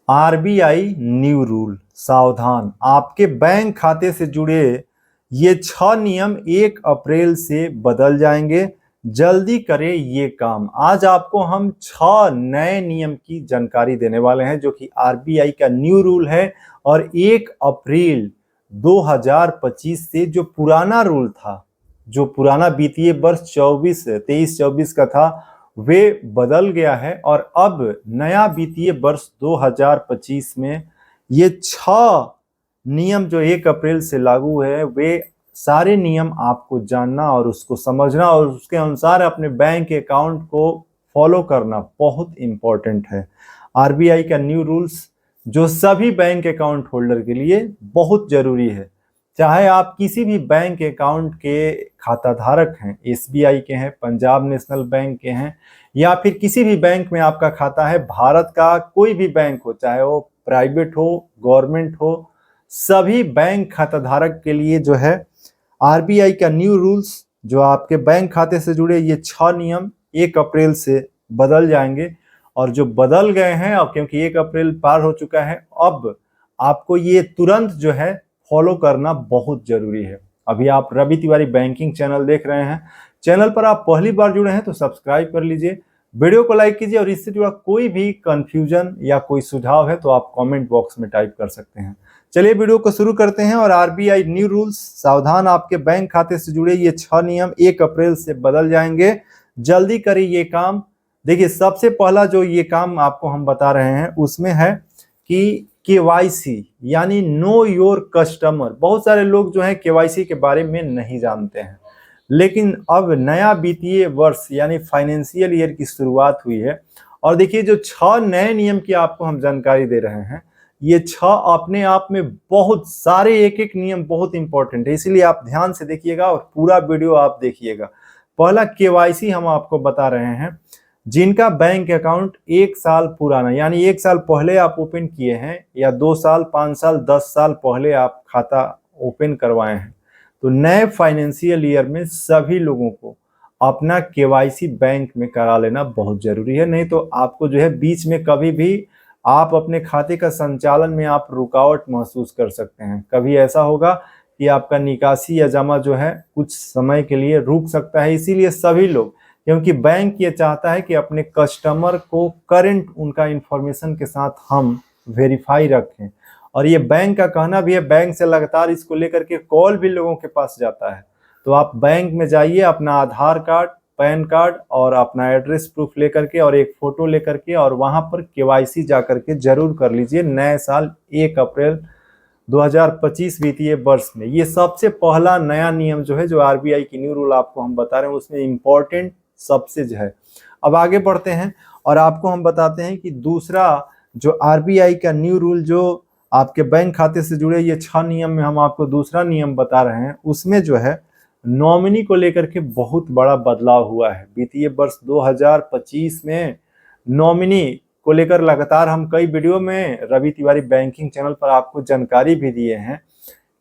RBI new rule, सावधान, आपके bank खाते से जुड़े ये 6 नियम 1 अप्रैल से बदल जाएंगे। जल्दी करें ये काम। आज आपको हम 6 नए नियम की जानकारी देने वाले हैं जो कि आरबीआई का न्यू रूल है। और 1 अप्रैल 2025 से जो पुराना रूल था, जो पुराना वित्तीय वर्ष 23-24 का था, वे बदल गया है। और अब नया वित्तीय वर्ष 2025 में ये 6 नियम जो 1 अप्रैल से लागू है, वे सारे नियम आपको जानना और उसको समझना और उसके अनुसार अपने बैंक अकाउंट को फॉलो करना बहुत इंपॉर्टेंट है। आरबीआई का न्यू रूल्स जो सभी बैंक अकाउंट होल्डर के लिए बहुत जरूरी है। चाहे आप किसी भी बैंक अकाउंट के खाता धारक हैं, एसबीआई के हैं, पंजाब नेशनल बैंक के हैं, या फिर किसी भी बैंक में आपका खाता है, भारत का कोई भी बैंक हो, चाहे वो प्राइवेट हो, गवर्नमेंट हो, सभी बैंक खाता धारक के लिए जो है आरबीआई का न्यू रूल्स, जो आपके बैंक खाते से जुड़े ये 6 नियम 1 अप्रैल से बदल जाएंगे। और जो बदल गए हैं, अब क्योंकि 1 अप्रैल पार हो चुका है, अब आपको ये तुरंत जो है फॉलो करना बहुत जरूरी है। अभी आप रवि तिवारी बैंकिंग चैनल देख रहे हैं, चैनल पर आप पहली बार जुड़े हैं तो सब्सक्राइब कर लीजिए, वीडियो को लाइक कीजिए और इससे जुड़ा कोई भी कंफ्यूजन या कोई सुझाव है तो आप कमेंट बॉक्स में टाइप कर सकते हैं। चलिए वीडियो को शुरू करते हैं। और आरबीआई न्यू रूल्स, सावधान, आपके बैंक खाते से जुड़े ये 6 नियम 1 अप्रैल से बदल जाएंगे। जल्दी करिए ये काम। देखिए, सबसे पहला जो ये काम आपको हम बता रहे हैं उसमें है कि केवाईसी यानी नो योर कस्टमर। बहुत सारे लोग जो है केवाईसी के बारे में नहीं जानते हैं, लेकिन अब नया वित्तीय वर्ष यानी फाइनेंशियल ईयर की शुरुआत हुई है। और देखिए, जो 6 नए नियम की आपको हम जानकारी दे रहे हैं, ये 6 अपने आप में बहुत सारे, एक एक नियम बहुत इंपॉर्टेंट है, इसीलिए आप ध्यान से देखिएगा और पूरा वीडियो आप देखिएगा। पहला केवाईसी हम आपको बता रहे हैं, जिनका बैंक अकाउंट 1 साल पुराना यानी 1 साल पहले आप ओपन किए हैं, या 2 साल, 5 साल, 10 साल पहले आप खाता ओपन करवाए हैं, तो नए फाइनेंशियल ईयर में सभी लोगों को अपना केवाईसी बैंक में करा लेना बहुत जरूरी है। नहीं तो आपको जो है बीच में कभी भी आप अपने खाते का संचालन में आप रुकावट महसूस कर सकते हैं। कभी ऐसा होगा कि आपका निकासी या जमा जो है कुछ समय के लिए रुक सकता है। इसीलिए सभी लोग, क्योंकि बैंक ये चाहता है कि अपने कस्टमर को करंट उनका इंफॉर्मेशन के साथ हम वेरीफाई रखें, और ये बैंक का कहना भी है, बैंक से लगातार इसको लेकर के कॉल भी लोगों के पास जाता है। तो आप बैंक में जाइए, अपना आधार कार्ड, पैन कार्ड और अपना एड्रेस प्रूफ लेकर के और एक फोटो लेकर के, और वहां पर केवाईसी जा करके जरूर कर लीजिए नए साल 1 अप्रैल 2025 वित्तीय वर्ष में। ये सबसे पहला नया नियम जो है, जो आरबीआई की न्यू रूल आपको हम बता रहे हैं, उसमें इंपॉर्टेंट सबसे जो है। अब आगे बढ़ते हैं और आपको हम बताते हैं कि दूसरा जो आरबीआई का न्यू रूल, जो आपके बैंक खाते से जुड़े ये 6 नियम में हम आपको दूसरा नियम बता रहे हैं, उसमें जो है नॉमिनी को लेकर के बहुत बड़ा बदलाव हुआ है। वित्तीय वर्ष 2025 में नॉमिनी को लेकर लगातार हम कई वीडियो में रवि तिवारी बैंकिंग चैनल पर आपको जानकारी भी दिए हैं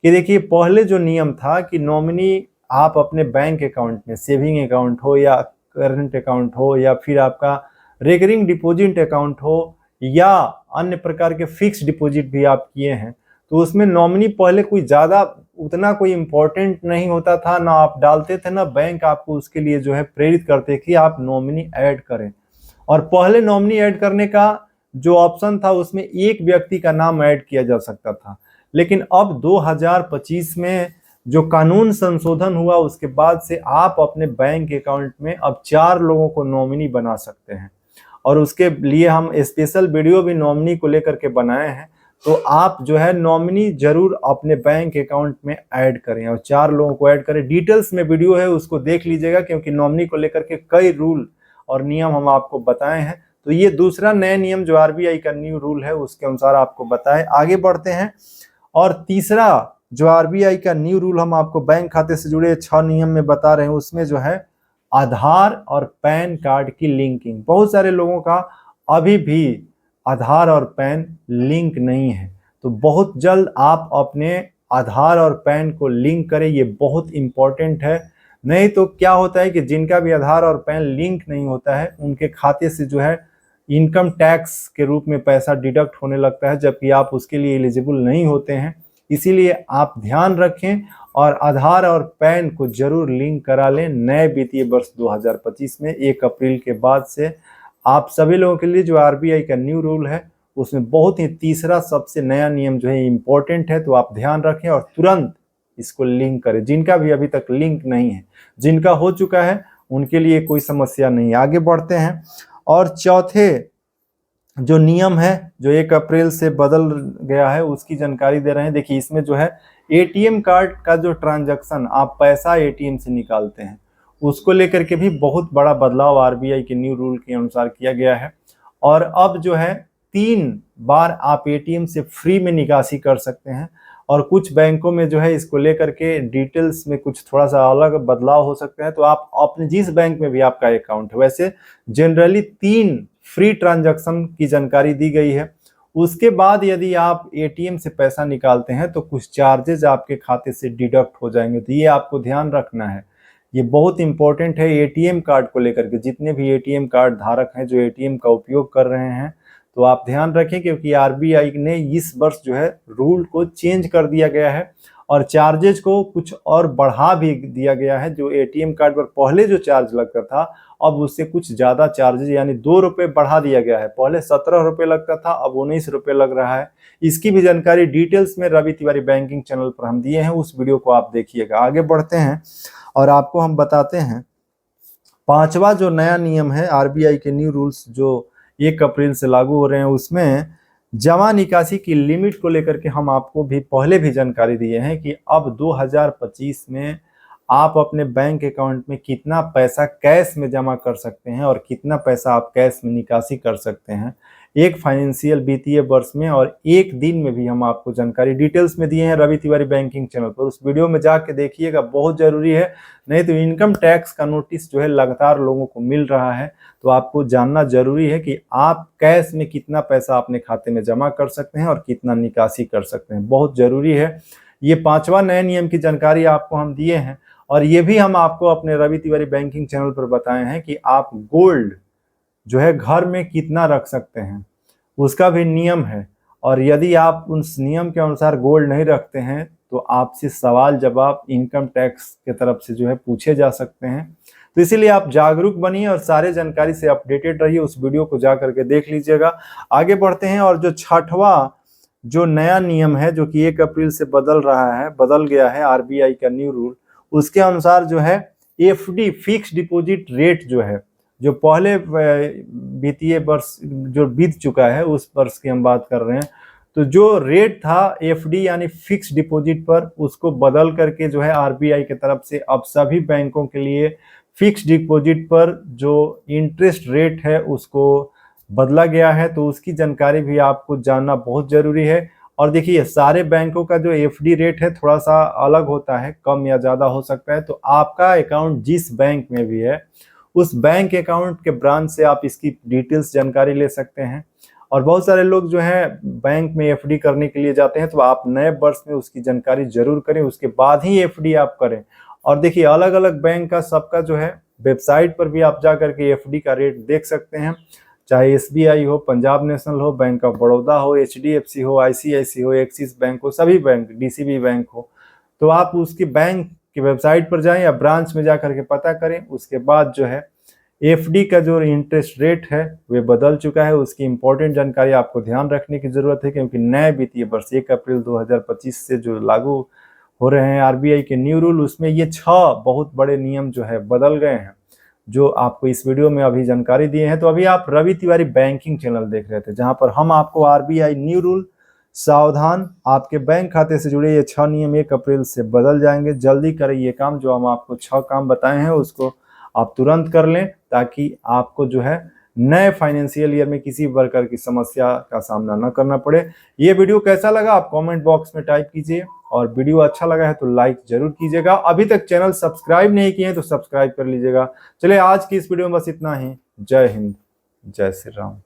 कि देखिए, पहले जो नियम था कि नॉमिनी आप अपने बैंक अकाउंट में, सेविंग अकाउंट हो या करंट अकाउंट हो या फिर आपका रेकरिंग डिपॉजिट अकाउंट हो या अन्य प्रकार के फिक्स डिपॉजिट भी आप किए हैं, तो उसमें नॉमिनी पहले कोई ज़्यादा उतना कोई इम्पोर्टेंट नहीं होता था, ना आप डालते थे, ना बैंक आपको उसके लिए जो है प्रेरित करते कि आप नॉमिनी ऐड करें। और पहले नॉमिनी ऐड करने का जो ऑप्शन था, उसमें एक व्यक्ति का नाम ऐड किया जा सकता था, लेकिन अब 2025 में जो कानून संशोधन हुआ, उसके बाद से आप अपने बैंक अकाउंट में अब 4 लोगों को नॉमिनी बना सकते हैं। और उसके लिए हम स्पेशल वीडियो भी नॉमिनी को लेकर के बनाए हैं, तो आप जो है नॉमिनी जरूर अपने बैंक अकाउंट में ऐड करें और 4 लोगों को ऐड करें। डिटेल्स में वीडियो है, उसको देख लीजिएगा, क्योंकि नॉमिनी को लेकर के कई रूल और नियम हम आपको बताए हैं। तो ये दूसरा नया नियम जो आरबीआई का न्यू रूल है, उसके अनुसार आपको बताए। आगे बढ़ते हैं और तीसरा जो आरबीआई का न्यू रूल हम आपको बैंक खाते से जुड़े 6 नियम में बता रहे हैं, उसमें जो है आधार और पैन कार्ड की लिंकिंग। बहुत सारे लोगों का अभी भी आधार और पैन लिंक नहीं है, तो बहुत जल्द आप अपने आधार और पैन को लिंक करें, ये बहुत इंपॉर्टेंट है। नहीं तो क्या होता है कि जिनका भी आधार और पैन लिंक नहीं होता है, उनके खाते से जो है इनकम टैक्स के रूप में पैसा डिडक्ट होने लगता है, जबकि आप उसके लिए एलिजिबल नहीं होते हैं। इसीलिए आप ध्यान रखें और आधार और पैन को जरूर लिंक करा लें नए वित्तीय वर्ष 2025 में। 1 अप्रैल के बाद से आप सभी लोगों के लिए जो आरबीआई का न्यू रूल है उसमें बहुत ही तीसरा सबसे नया नियम जो है इम्पोर्टेंट है, तो आप ध्यान रखें और तुरंत इसको लिंक करें। जिनका भी अभी तक लिंक नहीं है, जिनका हो चुका है उनके लिए कोई समस्या नहीं है। आगे बढ़ते हैं और चौथे जो नियम है जो 1 अप्रैल से बदल गया है उसकी जानकारी दे रहे हैं। देखिए इसमें जो है एटीएम कार्ड का जो ट्रांजैक्शन आप पैसा एटीएम से निकालते हैं उसको लेकर के भी बहुत बड़ा बदलाव आरबीआई के न्यू रूल के अनुसार किया गया है। और अब जो है 3 बार आप एटीएम से फ्री में निकासी कर सकते हैं। और कुछ बैंकों में जो है इसको लेकर के डिटेल्स में कुछ थोड़ा सा अलग बदलाव हो सकते हैं, तो आप अपने जिस बैंक में भी आपका अकाउंट है, वैसे जनरली 3 फ्री ट्रांजैक्शन की जानकारी दी गई है। उसके बाद यदि आप एटीएम से पैसा निकालते हैं तो कुछ चार्जेज आपके खाते से डिडक्ट हो जाएंगे, तो ये आपको ध्यान रखना है। ये बहुत इंपॉर्टेंट है एटीएम कार्ड को लेकर के। जितने भी एटीएम कार्ड धारक हैं जो एटीएम का उपयोग कर रहे हैं, तो आप ध्यान रखें क्योंकि आरबीआई ने इस वर्ष जो है रूल को चेंज कर दिया गया है और चार्जेज को कुछ और बढ़ा भी दिया गया है। जो एटीएम कार्ड पर पहले जो चार्ज लगता था अब उससे कुछ ज़्यादा चार्जेज यानी 2 रुपये बढ़ा दिया गया है। पहले 17 रुपये लगता था, अब 19 रुपये लग रहा है। इसकी भी जानकारी डिटेल्स में रवि तिवारी बैंकिंग चैनल पर हम दिए हैं, उस वीडियो को आप देखिएगा। आगे बढ़ते हैं और आपको हम बताते हैं 5वां जो नया नियम है आरबीआई के न्यू रूल्स जो 1 अप्रैल से लागू हो रहे हैं, उसमें जमा निकासी की लिमिट को लेकर के हम आपको भी पहले भी जानकारी दिए हैं कि अब 2025 में आप अपने बैंक अकाउंट में कितना पैसा कैश में जमा कर सकते हैं और कितना पैसा आप कैश में निकासी कर सकते हैं एक फाइनेंशियल वित्तीय वर्ष में। और 1 दिन में भी हम आपको जानकारी डिटेल्स में दिए हैं रवि तिवारी बैंकिंग चैनल पर। उस वीडियो में जाके देखिएगा, बहुत जरूरी है। नहीं तो इनकम टैक्स का नोटिस जो है लगातार लोगों को मिल रहा है, तो आपको जानना जरूरी है कि आप कैश में कितना पैसा अपने खाते में जमा कर सकते हैं और कितना निकासी कर सकते हैं, बहुत जरूरी है। ये 5वां नए नियम की जानकारी आपको हम दिए हैं और ये भी हम आपको अपने रवि तिवारी बैंकिंग चैनल पर बताए हैं कि आप गोल्ड जो है घर में कितना रख सकते हैं, उसका भी नियम है। और यदि आप उस नियम के अनुसार गोल्ड नहीं रखते हैं तो आपसे सवाल जवाब इनकम टैक्स के तरफ से जो है पूछे जा सकते हैं। तो इसीलिए आप जागरूक बनिए और सारे जानकारी से अपडेटेड रहिए। उस वीडियो को जा करके देख लीजिएगा। आगे बढ़ते हैं और जो 6वां जो नया नियम है जो कि 1 अप्रैल से बदल गया है आरबीआई का न्यू रूल, उसके अनुसार जो है एफडी फिक्स डिपॉजिट रेट जो है, जो पहले वित्तीय वर्ष जो बीत चुका है उस वर्ष की हम बात कर रहे हैं, तो जो रेट था एफडी यानी फिक्स डिपॉजिट पर, उसको बदल करके जो है आरबीआई की तरफ से अब सभी बैंकों के लिए फिक्स डिपॉजिट पर जो इंटरेस्ट रेट है उसको बदला गया है। तो उसकी जानकारी भी आपको जानना बहुत जरूरी है। और देखिए सारे बैंकों का जो एफडी रेट है थोड़ा सा अलग होता है, कम या ज़्यादा हो सकता है। तो आपका अकाउंट जिस बैंक में भी है उस बैंक अकाउंट के ब्रांच से आप इसकी डिटेल्स जानकारी ले सकते हैं। और बहुत सारे लोग जो है बैंक में एफडी करने के लिए जाते हैं, तो आप नए वर्ष में उसकी जानकारी जरूर करें, उसके बाद ही एफडी आप करें। और देखिए अलग अलग बैंक का सबका जो है वेबसाइट पर भी आप जा करके एफडी का रेट देख सकते हैं, चाहे एसबीआई हो, पंजाब नेशनल हो, बैंक ऑफ बड़ौदा हो, एचडीएफसी हो, आईसीआईसी हो, एक्सिस बैंक हो, सभी बैंक, डीसीबी बैंक हो, तो आप उसके बैंक की वेबसाइट पर जाएं या ब्रांच में जा करके पता करें। उसके बाद जो है एफडी का जो इंटरेस्ट रेट है वे बदल चुका है, उसकी इंपॉर्टेंट जानकारी आपको ध्यान रखने की जरूरत है क्योंकि नए वित्तीय वर्ष 1 अप्रैल 2025 से जो लागू हो रहे हैं आरबीआई के न्यू रूल, उसमें ये 6 बहुत बड़े नियम जो है बदल गए हैं, जो आपको इस वीडियो में अभी जानकारी दिए हैं। तो अभी आप रवि तिवारी बैंकिंग चैनल देख रहे थे जहां पर हम आपको आरबीआई न्यू रूल सावधान आपके बैंक खाते से जुड़े ये 6 नियम 1 अप्रैल से बदल जाएंगे। जल्दी करें ये काम, जो हम आपको 6 काम बताए हैं उसको आप तुरंत कर लें ताकि आपको जो है नए फाइनेंशियल ईयर में किसी प्रकार की समस्या का सामना न करना पड़े। ये वीडियो कैसा लगा आप कमेंट बॉक्स में टाइप कीजिए और वीडियो अच्छा लगा है तो लाइक जरूर कीजिएगा। अभी तक चैनल सब्सक्राइब नहीं किए हैं तो सब्सक्राइब कर लीजिएगा। चलिए आज की इस वीडियो में बस इतना ही। जय हिंद, जय श्री राम।